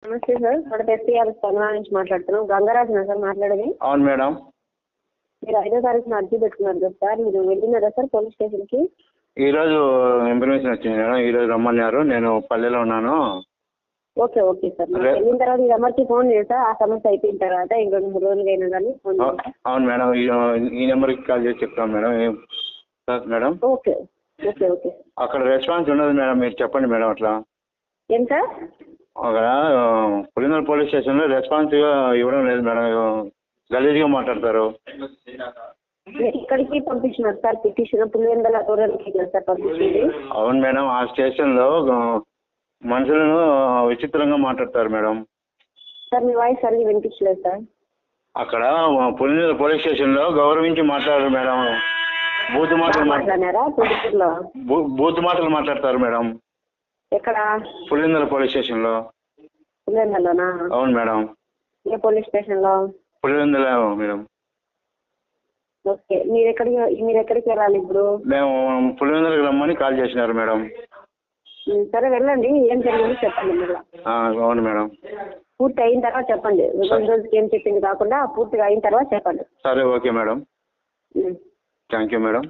నమస్తే సార్. మన ఎస్పీఆర్ స్పందన నుంచి మాట్లాడుతున్నాం. గంగరాజునా సార్ మాట్లాడేది? అవును మేడం. మీరు 5వ తారీఖున అర్జీ పెట్టుకున్నారు కదా సార్, మీరు వెళ్ళినారా సార్ పోలీస్ స్టేషన్కి? ఈరోజు ఇన్ఫర్మేషన్ వచ్చింది మేడం, ఈరోజు రమ్మన్నారు. నేను పల్లెలో ఉన్నాను. Okay okay sir. మీరు వెళ్ళిన తర్వాత ఈ నెంబర్కి ఫోన్ చేస్తా. ఆ సమస్య అయిపోయిన తర్వాత ఇంకో 2-3 రోజులు అయినా కానీ ఫోన్ చేస్తా. అవును మేడం, ఈ నెంబర్కి కాల్ చేసి చెప్తాను madam. Madam okay okay okay. అక్కడ రెస్పాన్స్ ఉండదు మేడం, మీరు చెప్పండి మేడం. అట్లా ఏం సార్? అక్కడ పులిందల పోలీస్ స్టేషన్లో రెస్పాన్స్ ఇవ్వడం లేదు మేడం, గలీజ్గా మాట్లాడతారు. ఇక్కడికి పంపించినారు సార్ పిటిషన్, పులివెందుల రూరల్కి సార్ పంపించింది. అవును మేడం, ఆ స్టేషన్లో మనుషులను విచిత్రంగా మాట్లాడతారు మేడం. సార్ మీ వాయిస్ సరిగ్గా వినిపించలేదు సార్. అక్కడ పులిందల పోలీస్ స్టేషన్లో గౌరవించి మాట్లాడారు మేడం. బూతు మాటలు మాట్లాడినారా పులిపూర్లో? బూతు మాటలు మాట్లాడతారు మేడం. ఎక్కడ? పులిందల పోలీస్ స్టేషన్లో. పులివెందులలోనా? అవును మేడం. ఏ పోలీస్ స్టేషన్లో? పులివెందుల మేడం. ఓకే. మీరు ఎక్కడికి వెళ్ళాలి ఇప్పుడు? మేము పులివెందులకు రమ్మని కాల్ చేసినారు మేడం. సరే వెళ్ళండి, ఏం జరిగింది చెప్పండి మళ్ళీ. అవును మేడం. పూర్తి అయిన తర్వాత చెప్పండి. రోజుకి ఏం చెప్పింది కాకుండా పూర్తిగా అయిన తర్వాత చెప్పండి. సరే okay madam. Thank you madam.